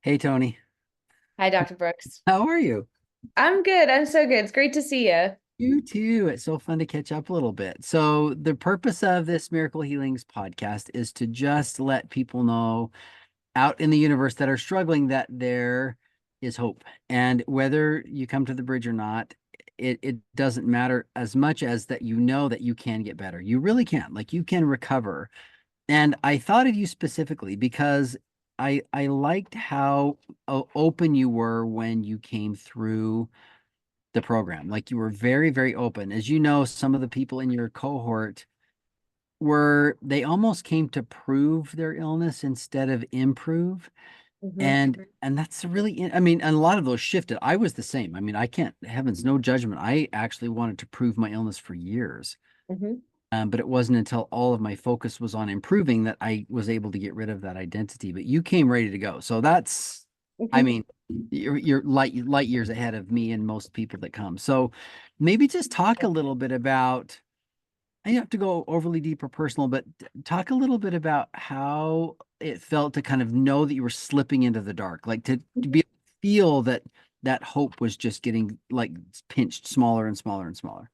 Hey Tony, Hi, Dr. Brooks. how are you? I'm good. I'm so good. It's great to see you. You too. It's so fun to catch up a little bit. So, the purpose of this Miracle Healings podcast is to just let people know out in the universe that are struggling that there is hope. And whether you come to the bridge or not, it doesn't matter as much as that you know that you can get better. You really can. Like you can recover. And I thought of you specifically because I liked how open you were when you came through the program. Like you were very, very open. As you know, some of the people in your cohort were, they almost came to prove their illness instead of improve. Hmm. And that's really, I mean, and a lot of those shifted. I was the same. I mean, I can't, heavens, no judgment. I actually wanted to prove my illness for years. Hmm. But it wasn't until all of my focus was on improving that I was able to get rid of that identity. But you came ready to go. So that's, I Hmm. mean, you're light years ahead of me and most people that come. So maybe just talk a little bit about, I don't have to go overly deep or personal, but talk a little bit about how it felt to kind of know that you were slipping into the dark, like to be feel that that hope was just getting like pinched smaller and smaller and smaller.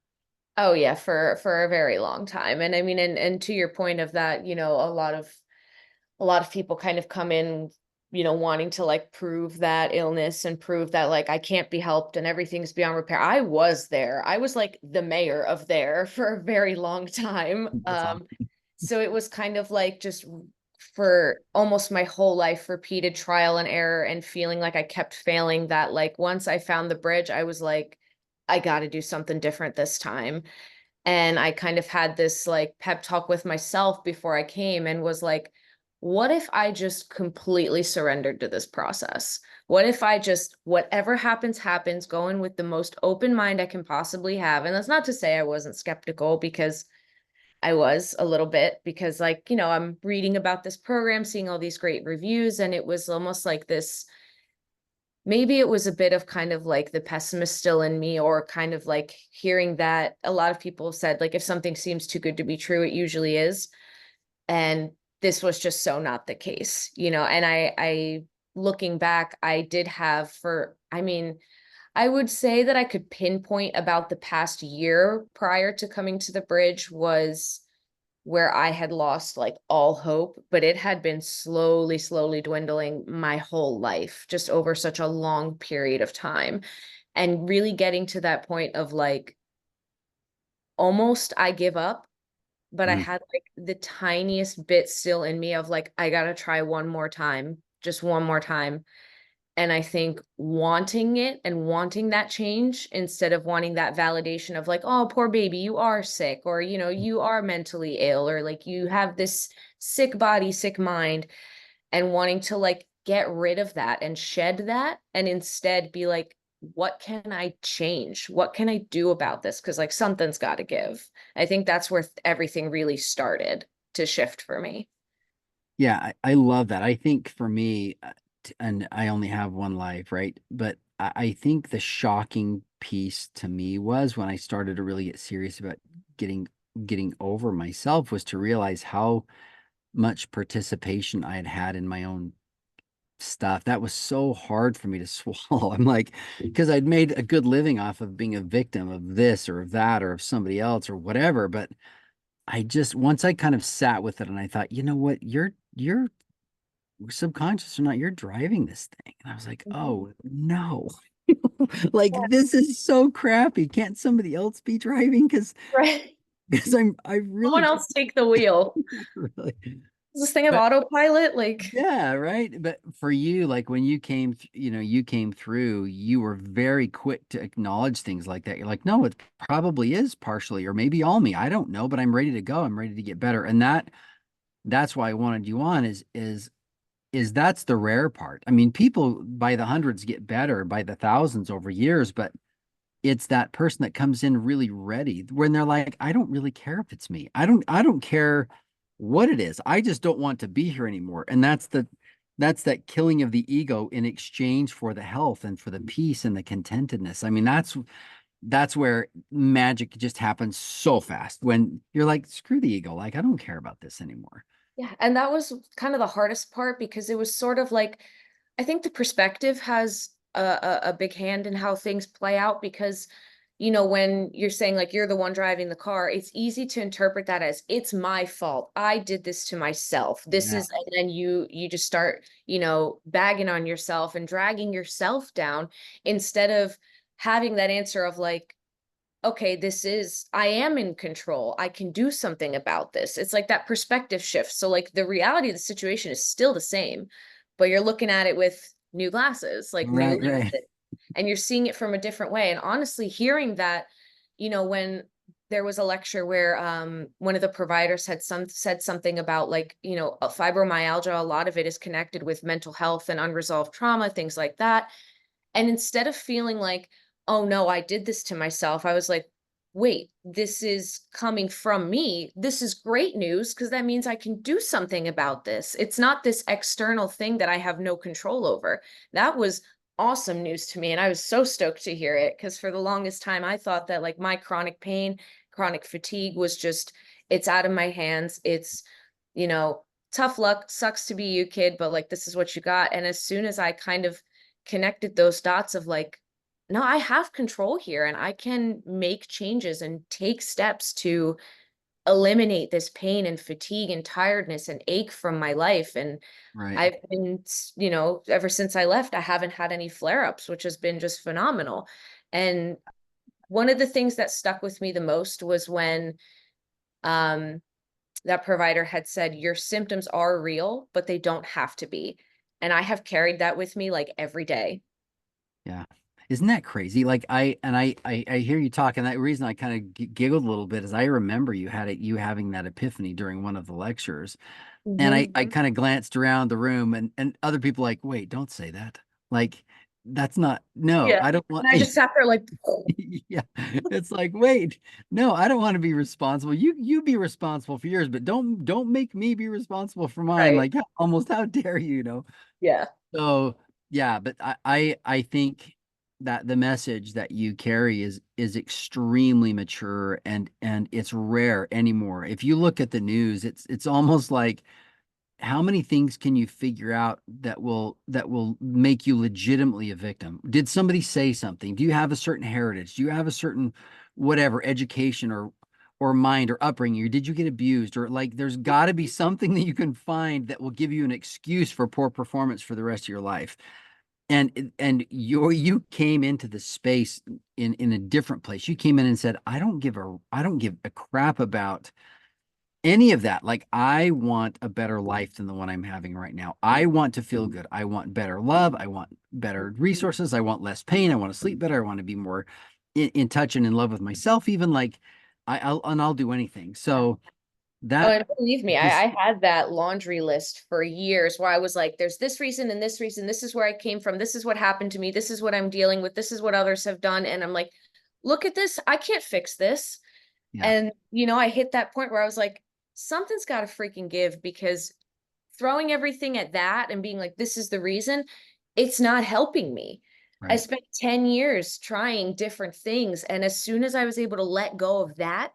Oh yeah, for a very long time. And I mean, and to your point of that, a lot of people kind of come in, wanting to like prove that illness and prove that like I can't be helped and everything's beyond repair. I was there. I was like the mayor of there for a very long time. That's awesome. So it was kind of like just for almost my whole life, repeated trial and error and feeling like I kept failing that like once I found the bridge, I was like, I got to do something different this time. And I kind of had this like pep talk with myself before I came and was like, what if I just completely surrendered to this process? What if I just, whatever happens, happens, go in with the most open mind I can possibly have? And that's not to say I wasn't skeptical because I was a little bit, because like, I'm reading about this program, seeing all these great reviews, and it was almost like this, maybe it was a bit of kind of like the pessimist still in me, or kind of like hearing that a lot of people said like if something seems too good to be true it usually is, and this was just so not the case, and I looking back, I did have for, I mean, I would say that I could pinpoint about the past year prior to coming to the bridge was where I had lost like all hope, but it had been slowly, slowly dwindling my whole life, just over such a long period of time. And really getting to that point of like almost I give up, but I Mm. had like the tiniest bit still in me of like, I gotta try one more time, just one more time. And I think wanting it and wanting that change instead of wanting that validation of like, oh, poor baby, you are sick, or, you are mentally ill, or like you have this sick body, sick mind, and wanting to like get rid of that and shed that and instead be like, what can I change? What can I do about this? Because like something's got to give. I think that's where everything really started to shift for me. Yeah, I love that. I think for me, and I only have one life, right? But I think the shocking piece to me was when I started to really get serious about getting getting over myself was to realize how much participation I had had in my own stuff. That was so hard for me to swallow. I'm like, because I'd made a good living off of being a victim of this or of that or of somebody else or whatever. But I just once I kind of sat with it and I thought, you know what, you're subconscious or not, you're driving this thing. And I was like, Mhm. oh no. Like this is so crappy. Can't somebody else be driving? Right. Because I Someone really else take the wheel. really Does this thing have but autopilot? Like, yeah, right. But for you, like when you came, you came through, you were very quick to acknowledge things like that. You're like, no, it probably is partially, or maybe all me. I don't know, but I'm ready to go. I'm ready to get better. And that's why I wanted you on is that's the rare part. I mean, people by the hundreds get better, by the thousands over years, but it's that person that comes in really ready when they're like, I don't really care if it's me. I don't care what it is. I just don't want to be here anymore. And that's that killing of the ego in exchange for the health and for the peace and the contentedness. I mean, that's where magic just happens so fast when you're like, screw the ego. Like, I don't care about this anymore. yeah. And that was kind of the hardest part because it was sort of like I think the perspective has a big hand in how things play out because, when you're saying like you're the one driving the car, it's easy to interpret that as it's my fault. I did this to myself. This Yeah. is, and then you just start, bagging on yourself and dragging yourself down instead of having that answer of like, okay, I am in control. I can do something about this. It's like that perspective shift. So like the reality of the situation is still the same, but you're looking at it with new glasses, like new Right, right. lenses, and you're seeing it from a different way. And honestly, hearing that, when there was a lecture where one of the providers said something about like, fibromyalgia, a lot of it is connected with mental health and unresolved trauma, things like that. And instead of feeling like, oh no, I did this to myself, I was like, wait, this is coming from me. This is great news because that means I can do something about this. It's not this external thing that I have no control over. That was awesome news to me. And I was so stoked to hear it because for the longest time, I thought that like my chronic pain, chronic fatigue was just, it's out of my hands. It's, you know, tough luck, sucks to be you, kid, but like this is what you got. And as soon as I kind of connected those dots of like, no, I have control here and I can make changes and take steps to eliminate this pain and fatigue and tiredness and ache from my life. And Right. I've been, ever since I left, I haven't had any flare ups, which has been just phenomenal. And one of the things that stuck with me the most was when um, that provider had said, your symptoms are real, but they don't have to be. And I have carried that with me like every day. Yeah. Isn't that crazy? Like I hear you talk, and that reason I kind of giggled a little bit is I remember you having that epiphany during one of the lectures. And I kind of glanced around the room, and other people like, wait, don't say that. Like, that's not, no, Yeah. I don't want, And I just sat there like, yeah. It's like, wait, no, I don't want to be responsible. You be responsible for yours, but don't make me be responsible for mine. right. Like, almost how dare you, Yeah. So yeah, but I think that the message that you carry is extremely mature, and it's rare anymore. If you look at the news, it's almost like how many things can you figure out that will make you legitimately a victim? Did somebody say something? Do you have a certain heritage? Do you have a certain whatever education or mind or upbringing? Or did you get abused? Or like there's got to be something that you can find that will give you an excuse for poor performance for the rest of your life. And you came into the space in a different place. You came in and said, I don't give a crap about any of that. Like, I want a better life than the one I'm having right now. I want to feel good. I want better love. I want better resources. I want less pain. I want to sleep better. I want to be more in touch and in love with myself, even like I'll do anything. So Oh, that and believe me, just, I had that laundry list for years where I was like, there's this reason and this reason. This is where I came from. This is what happened to me. This is what I'm dealing with. This is what others have done. And I'm like, look at this. I can't fix this. yeah, And, I hit that point where I was like, something's got to freaking give because throwing everything at that and being like, this is the reason, it's not helping me. I right. spent 10 years trying different things. And as soon as I was able to let go of that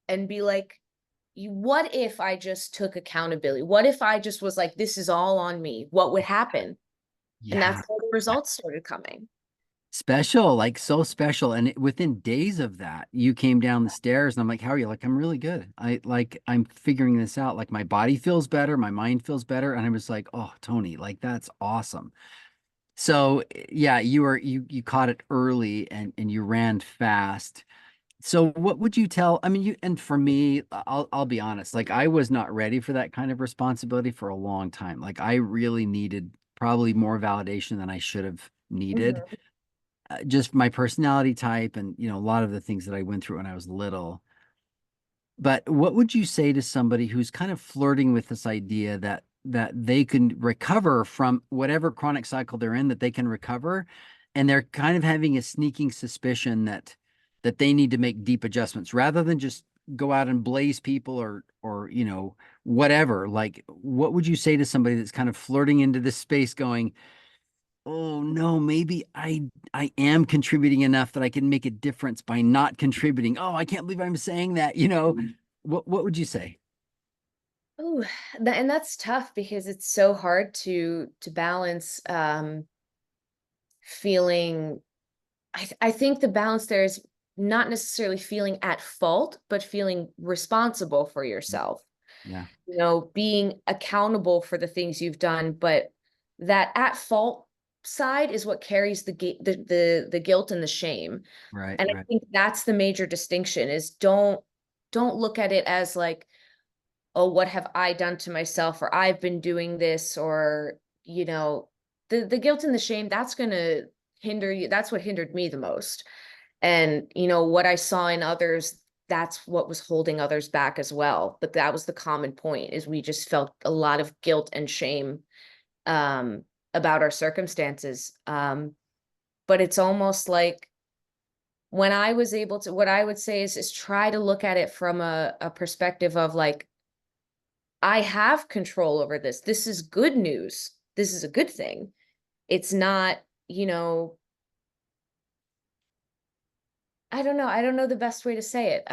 and be like, what if I just took accountability? What if I just was like, this is all on me? What would happen? And Yeah. that's how the results started coming. Special, like so special. And within days of that, you came down the stairs and I'm like, how are you? Like, I'm really good. I'm figuring this out. Like, my body feels better, my mind feels better. And I was like, oh, Tony, like, that's awesome. So yeah, you caught it early, and you ran fast. So what would you tell? I mean, and for me, I'll be honest, like, I was not ready for that kind of responsibility for a long time. Like, I really needed probably more validation than I should have needed, Mhm. just my personality type, and a lot of the things that I went through when I was little. But what would you say to somebody who's kind of flirting with this idea that they can recover from whatever chronic cycle they're in, that they can recover, and they're kind of having a sneaking suspicion that they need to make deep adjustments rather than just go out and blaze people or whatever. Like, what would you say to somebody that's kind of flirting into this space going, oh no, maybe I am contributing enough that I can make a difference by not contributing. Oh, I can't believe I'm saying that. What would you say? Oh, and that's tough because it's so hard to balance feeling I think the balance there is not necessarily feeling at fault, but feeling responsible for yourself. Yeah, You know, being accountable for the things you've done, but that at fault side is what carries the guilt and the shame. right, And I right. think that's the major distinction is don't look at it as like, oh, what have I done to myself, or I've been doing this, or you know, the guilt and the shame, that's gonna hinder you. That's what hindered me the most. And you know, what I saw in others, that's what was holding others back as well. But that was the common point is we just felt a lot of guilt and shame um about our circumstances. But it's almost like when I was able to, what I would say is try to look at it from a perspective of like, I have control over this. This is good news. This is a good thing. It's not, you know, I don't know. I don't know the best way to say it.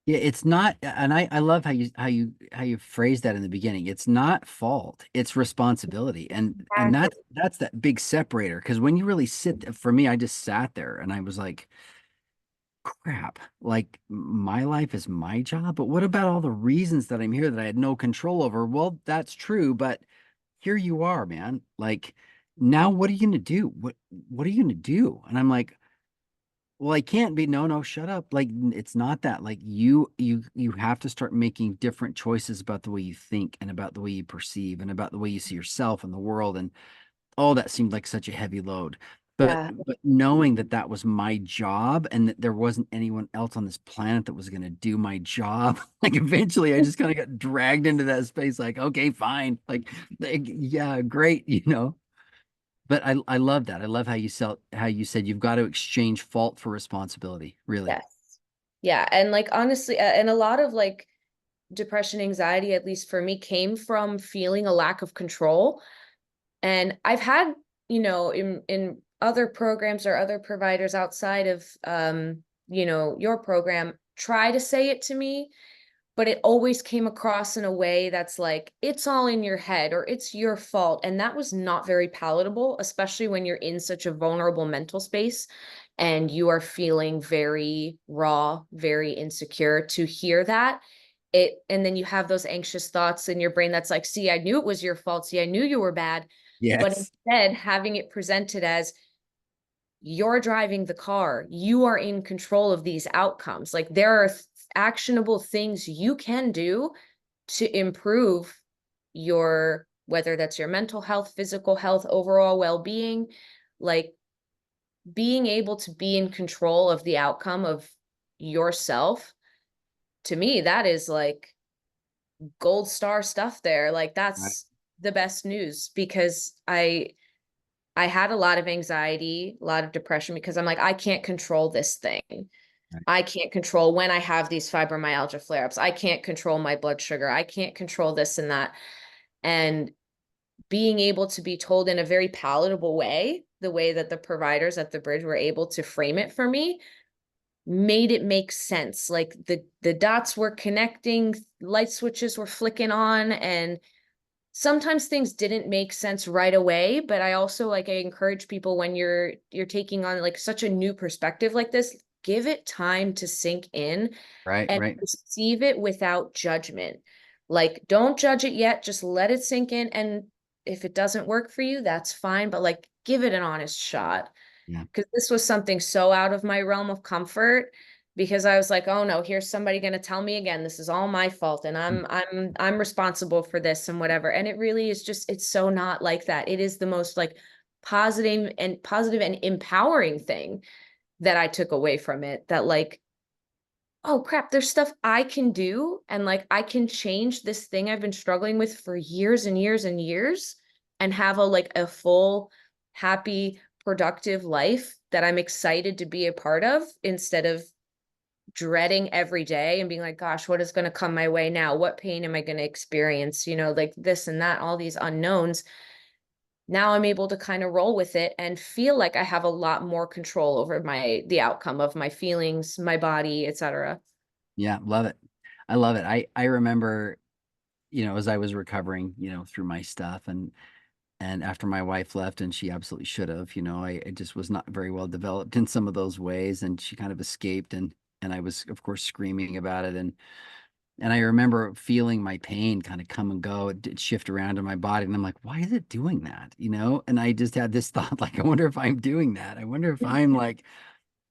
Yeah, it's not, and I love how you phrase that in the beginning. It's not fault, it's responsibility. And Exactly. that's that big separator. Because when you really sit, for me, I just sat there and I was like, crap, like my life is my job, but what about all the reasons that I'm here that I had no control over? Well, that's true, but here you are, man. Like now what are you gonna do? What are you gonna do? And I'm like, well, I can't be. No, no, shut up. Like it's not that. Like you have to start making different choices about the way you think and about the way you perceive and about the way you see yourself and the world. And all that seemed like such a heavy load. But Yeah. but knowing that that was my job and that there wasn't anyone else on this planet that was going to do my job, like eventually I just kind of got dragged into that space. Like, okay, fine. Like, yeah, great, you know. But I love that. I love how you said you've got to exchange fault for responsibility. Really. Yes. Yeah. And like honestly, and a lot of like depression, anxiety, at least for me, came from feeling a lack of control. And I've had, you know, in other programs or other providers outside of you know, your program, try to say it to me, but it always came across in a way that's like, it's all in your head or it's your fault. And that was not very palatable, especially when you're in such a vulnerable mental space and you are feeling very raw, very insecure to hear that. And then you have those anxious thoughts in your brain that's like, see, I knew it was your fault. See, I knew you were bad. But Yes. instead, having it presented as you're driving the car, you are in control of these outcomes. Like there are actionable things you can do to improve your, whether that's your mental health, physical health, overall well-being, like being able to be in control of the outcome of yourself. To me, that is like gold star stuff there. Like Right. that's the best news because I had a lot of anxiety, a lot of depression because I'm like, I can't control this thing. Right. I can't control when I have these fibromyalgia flare ups. I can't control my blood sugar. I can't control this and that. And being able to be told in a very palatable way, the way that the providers at the bridge were able to frame it for me, made it make sense. Like the dots were connecting, light switches were flicking on, and sometimes things didn't make sense right away, but I also like I encourage people when you're taking on like such a new perspective like this, give it time to sink in Right. and Right. receive it without judgment. Like don't judge it yet, just let it sink in, and if it doesn't work for you, that's fine, but like give it an honest shot Yeah. because this was something so out of my realm of comfort because I was like, oh no, here's somebody going to tell me again this is all my fault and I'm responsible for this and whatever. And it really is just it's so not like that. It is the most like positive and empowering thing that I took away from it that like oh crap, there's stuff I can do and like I can change this thing I've been struggling with for years and years and years and have a like a full, happy, productive life that I'm excited to be a part of instead of dreading every day and being like, gosh, what is going to come my way now? What pain am I going to experience? You know, like this and that, all these unknowns. Now I'm able to kind of roll with it and feel like I have a lot more control over the outcome of my feelings, my body, etc. Yeah. Love it. I love it. I remember. as I was recovering, through my stuff, and after my wife left, and she absolutely should have, I just was not very well developed in some of those ways, and she kind of escaped, and I was, of course, screaming about it, and I remember feeling my pain kind of come and go, it did shift around in my body, and I'm like, why is it doing that? And I just had this thought, like, I wonder if I'm doing that. I wonder if I'm like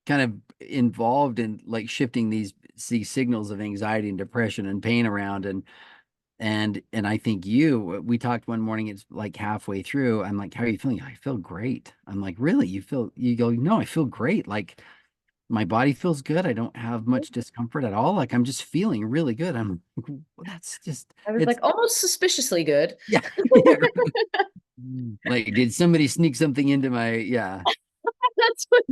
kind of involved in like shifting these signals of anxiety and depression and pain around, and I think we talked one morning, it's like halfway through. I'm like, how are you feeling? I feel great. I'm like, really? You go, no, I feel great. Like my body feels good. I don't have much discomfort at all. Like I'm just feeling really good. I'm like, well, that's just, I was it's, like almost suspiciously good. yeah. Yeah, right. Like, did somebody sneak something into yeah. That's what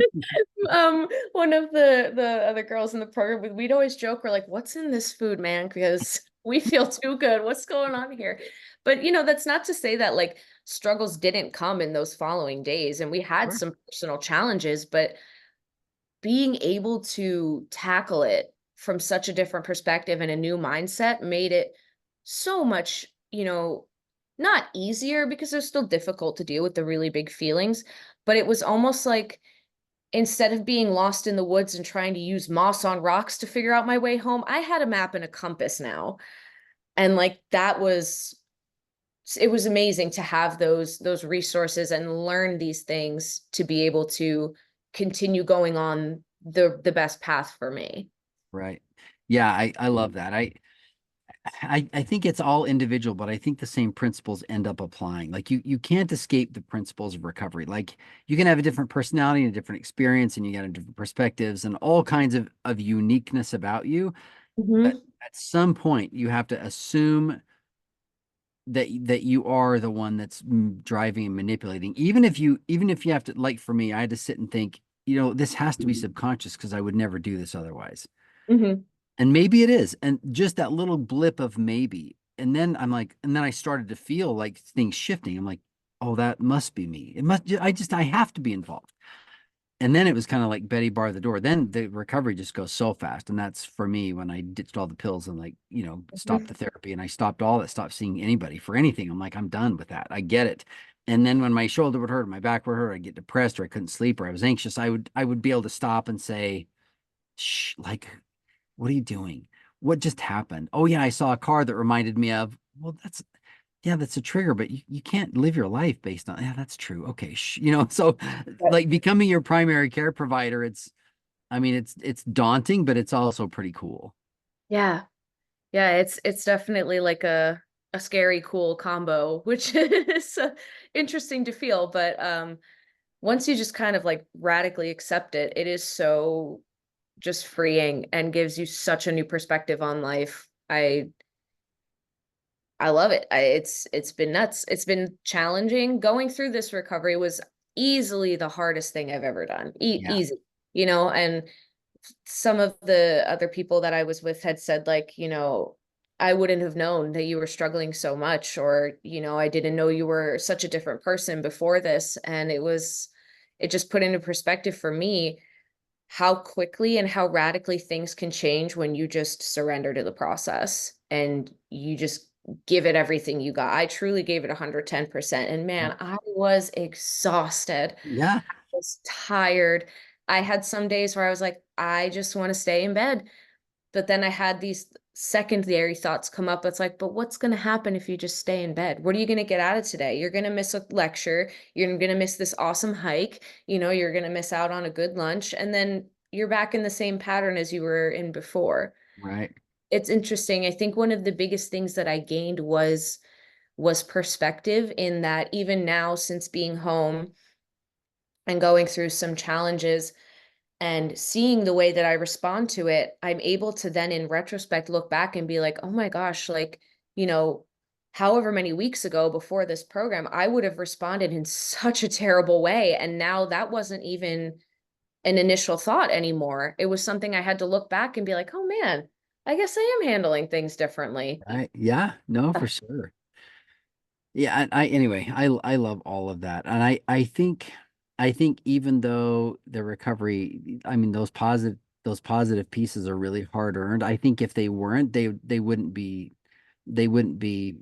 one of the other girls in the program, we'd always joke, we're like, what's in this food, man? Because we feel too good. What's going on here? But that's not to say that like struggles didn't come in those following days, and we had Sure. some personal challenges, but being able to tackle it from such a different perspective and a new mindset made it so much, not easier, because it's still difficult to deal with the really big feelings, but it was almost like, instead of being lost in the woods and trying to use moss on rocks to figure out my way home, I had a map and a compass now. And like it was amazing to have those resources and learn these things to be able to continue going on the best path for me. Right. Yeah, I love that. I think it's all individual, but I think the same principles end up applying. Like you can't escape the principles of recovery. Like you can have a different personality and a different experience, and you got a different perspectives and all kinds of uniqueness about you. But Hmm. at some point, you have to assume that you are the one that's driving and manipulating. Even if you have to, like for me, I had to sit and think, this has to be subconscious because I would never do this otherwise. Hmm. And maybe it is. And just that little blip of maybe. And then and then I started to feel like things shifting. I'm like, oh, that must be me. I have to be involved. And then it was kind of like Betty bar the door. Then the recovery just goes so fast. And that's for me when I ditched all the pills and stopped the therapy and I stopped all that, stopped seeing anybody for anything. I'm like, I'm done with that. I get it. And then when my shoulder would hurt, my back would hurt, I get depressed or I couldn't sleep or I was anxious, I would be able to stop and say, shh, like, what are you doing? What just happened? Oh yeah, I saw a car that reminded me of, well, that's a trigger, but you can't live your life based on, yeah, that's true. Okay. So like becoming your primary care provider, I mean, it's daunting, but it's also pretty cool. Yeah. Yeah, it's definitely like a scary cool combo, which is interesting to feel, but once you just kind of like radically accept it, it is so just freeing and gives you such a new perspective on life. I love it. It's been nuts. It's been challenging. Going through this recovery was easily the hardest thing I've ever done. Yeah. Easy, and some of the other people that I was with had said, like, I wouldn't have known that you were struggling so much, or, I didn't know you were such a different person before this. And it just put into perspective for me how quickly and how radically things can change when you just surrender to the process and you just give it everything you got. I truly gave it 110%. And man, I was exhausted, Yeah. was tired. I had some days where I was like, I just want to stay in bed. But then I had these secondary thoughts come up. It's like, but what's going to happen if you just stay in bed? What are you going to get out of today? You're going to miss a lecture. You're going to miss this awesome hike. You're going to miss out on a good lunch. And then you're back in the same pattern as you were in before. Right. It's interesting. I think one of the biggest things that I gained was perspective, in that even now, since being home and going through some challenges and seeing the way that I respond to it, I'm able to then in retrospect look back and be like, oh my gosh, like, you know, however many weeks ago before this program, I would have responded in such a terrible way. And now that wasn't even an initial thought anymore. It was something I had to look back and be like, oh man, I guess I am handling things differently. Right. Yeah. No, for sure. Yeah. And anyway, I love all of that. And I think even though the recovery, I mean, those positive pieces are really hard earned. I think if they weren't, they wouldn't be they wouldn't be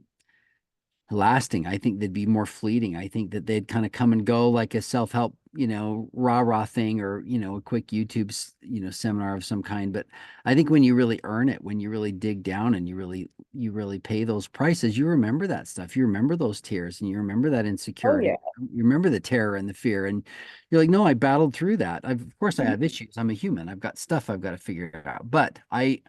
lasting. I think they'd be more fleeting. I think that they'd kind of come and go like a self-help, rah-rah thing, or, a quick YouTube, seminar of some kind. But I think when you really earn it, when you really dig down and you really pay those prices, you remember that stuff. You remember those tears and you remember that Oh yeah. insecurity. You remember the terror and the fear. And you're like, no, I battled through that. Of course I Mhm. have issues. I'm a human. I've got stuff I've got to figure out. But I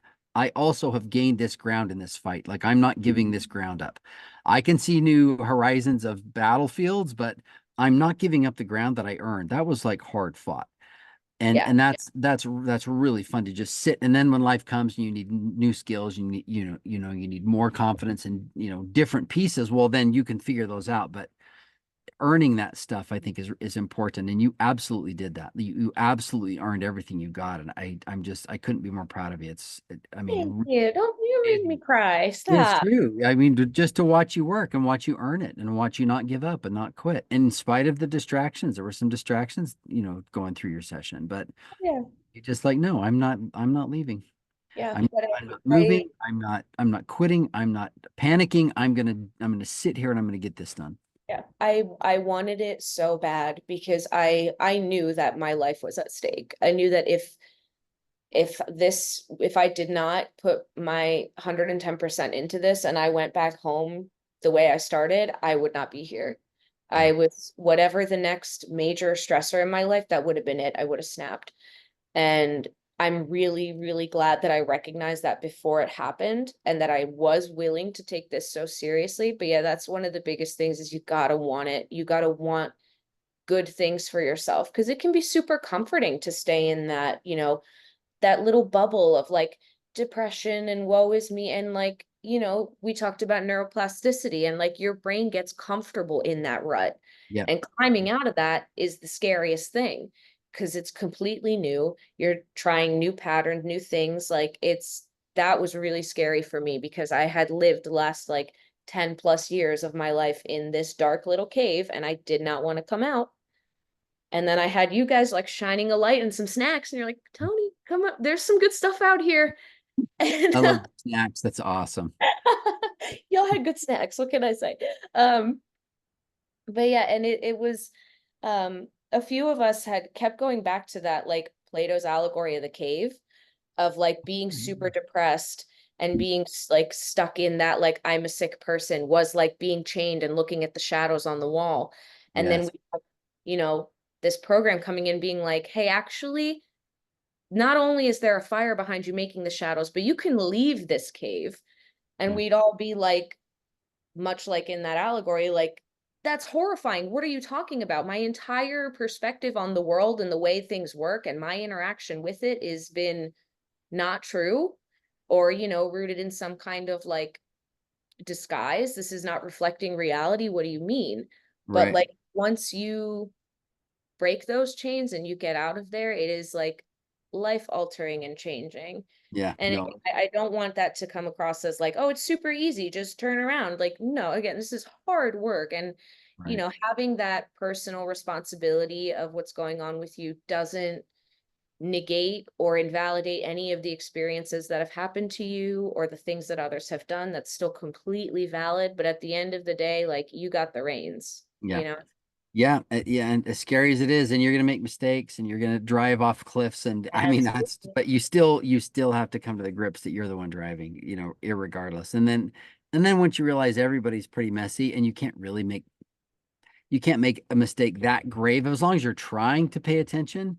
also have gained this ground in this fight. Like I'm not giving this ground up. I can see new horizons of battlefields, but I'm not giving up the ground that I earned. That was like hard fought. And Yeah. and that's really fun to just sit. And then when life comes and you need new skills, you need more confidence and different pieces. Well, then you can figure those out. But earning that stuff, I think, is important. And you absolutely did that. You absolutely earned everything you got. And I couldn't be more proud of you. I Thank mean, you. Don't you it make me cry. it's Stop. true. I mean, just to watch you work and watch you earn it and watch you not give up and not quit. In spite of the distractions, there were some distractions, going through your session, but Yeah. you just like, no, I'm not leaving. Yeah. I'm But I'm not I moving. I'm not quitting. I'm not panicking. I'm gonna sit here and I'm gonna get this done. yeah, I wanted it so bad because I knew that my life was at stake. I knew that if I did not put my 110% into this and I went back home the way I started, I would not be here. Yeah. I was whatever the next major stressor in my life, that would have been it. I would have snapped. And I'm really, really glad that I recognized that before it happened and that I was willing to take this so seriously. But yeah, that's one of the biggest things is you gotta want it. You gotta want good things for yourself because it can be super comforting to stay in that, that little bubble of like depression and woe is me. And like, we talked about neuroplasticity and like your brain gets comfortable in that rut. Yeah. And climbing out of that is the scariest thing because it's completely new. You're trying new patterns, new things. Like that was really scary for me because I had lived the last like 10 plus years of my life in this dark little cave and I did not want to come out. And then I had you guys like shining a light and some snacks, and you're like, Tony, come up. There's some good stuff out here. And I love snacks. That's awesome. y'all had good snacks. What can I say? Um, but yeah, and it was a few of us had kept going back to that like Plato's allegory of the cave of like being super depressed and being like stuck in that like I'm a sick person was like being chained and looking at the shadows on the wall. And then Yes. we have, you know, this program coming in being like, hey, actually, not only is there a fire behind you making the shadows, but you can leave this cave. And Yeah. we'd all be like, much like in that allegory, like, that's horrifying. What are you talking about? My entire perspective on the world and the way things work and my interaction with it has been not true or, rooted in some kind of like disguise. This is not reflecting reality. What do you mean? But Right. like, once you break those chains and you get out of there, it is like life altering and changing. Yeah. And No. I don't want that to come across as like, oh, it's super easy, just turn around. Like, no, again, this is hard work. And, Right. having that personal responsibility of what's going on with you doesn't negate or invalidate any of the experiences that have happened to you or the things that others have done. That's still completely valid. But at the end of the day, like you got the reins, Yeah. Yeah, and as scary as it is, and you're gonna make mistakes, and you're gonna drive off cliffs, and I mean Absolutely. but you still have to come to the grips that you're the one driving, irregardless. And then once you realize everybody's pretty messy, and you can't make a mistake that grave as long as you're trying to pay attention.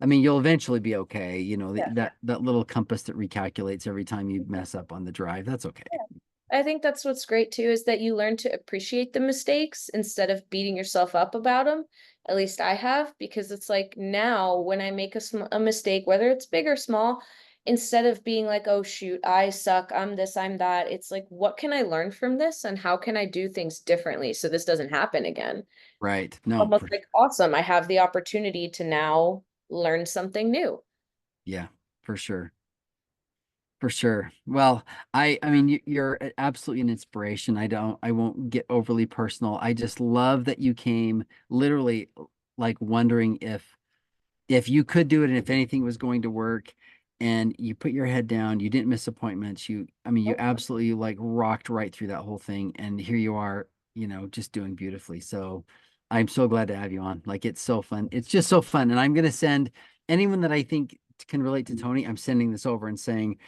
I mean, you'll eventually be okay. Yeah. That little compass that recalculates every time you mess up on the drive. That's okay. I think that's what's great too, is that you learn to appreciate the mistakes instead of beating yourself up about them. At least I have, because it's like now when I make a mistake, whether it's big or small, instead of being like, oh shoot, I suck, I'm this, I'm that, it's like, what can I learn from this and how can I do things differently so this doesn't happen again? Right. No, Almost like awesome. I have the opportunity to now learn something new. yeah, for sure. For sure. Well, I mean, you're absolutely an inspiration. I won't get overly personal. I just love that you came literally like wondering if you could do it and if anything was going to work. and you put your head down. You didn't miss appointments. I mean, you Nope. absolutely like rocked right through that whole thing. And here you are, just doing beautifully. So I'm so glad to have you on. Like, it's so fun. It's just so fun. And I'm going to send anyone that I think can relate to Tony, I'm sending this over and saying,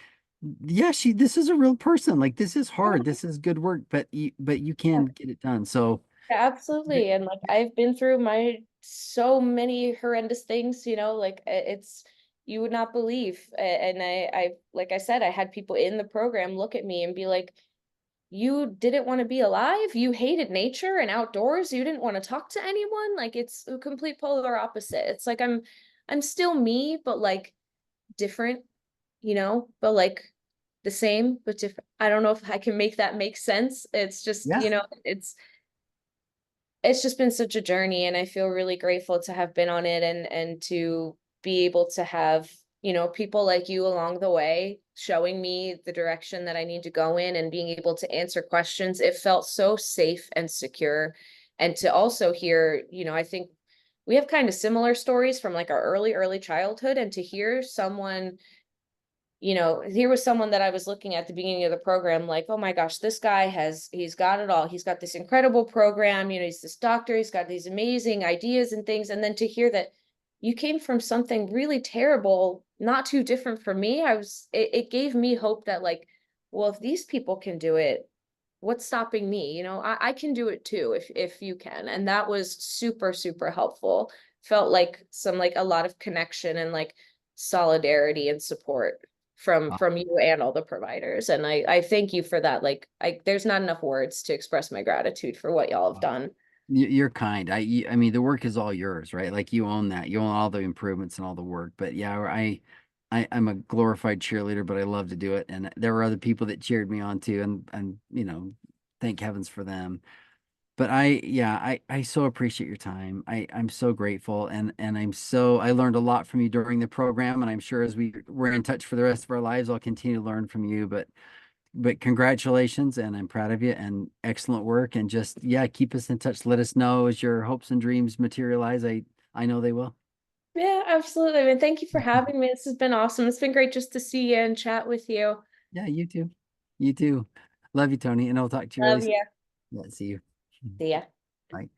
yeah, this is a real person. Like, this is hard. This is good work, but you Yeah. can get it done. So Yeah, absolutely. And like I've been through my so many horrendous things, like it's you would not believe. And I like I said, I had people in the program look at me and be like, you didn't want to be alive, you hated nature and outdoors, you didn't want to talk to anyone. Like it's a complete polar opposite. It's like I'm still me, but like different, but like the same, but different. I don't know if I can make that make sense. It's just, yeah. it's just been such a journey, and I feel really grateful to have been on it, and to be able to have, people like you along the way showing me the direction that I need to go in and being able to answer questions. It felt so safe and secure. And to also hear, I think we have kind of similar stories from like our early childhood, and to hear someone, here was someone that I was looking at the beginning of the program, like, oh my gosh, this guy he's got it all. He's got this incredible program, he's this doctor, he's got these amazing ideas and things. And then to hear that you came from something really terrible, not too different from me, it gave me hope that, like, well, if these people can do it, what's stopping me? I can do it too, if you can. And that was super, super helpful. Felt like a lot of connection and like solidarity and support from you and all the providers. And I thank you for that. Like, there's not enough words to express my gratitude for what y'all have done. You're kind. I mean, the work is all yours, right? Like, you own that. You own all the improvements and all the work. But yeah, I'm a glorified cheerleader, but I love to do it. And there were other people that cheered me on too, and thank heavens for them. But yeah, I so appreciate your time. I'm so grateful, and I learned a lot from you during the program, and I'm sure as we're in touch for the rest of our lives, I'll continue to learn from you. But congratulations, and I'm proud of you, and excellent work. And just, yeah, keep us in touch. Let us know as your hopes and dreams materialize. I know they will. Yeah, absolutely. And thank you for having me. This has been awesome. It's been great just to see you and chat with you. Yeah, you too. You too. Love you, Tony, and I'll talk to you really Love soon. you. Yeah, see you. See ya. Bye.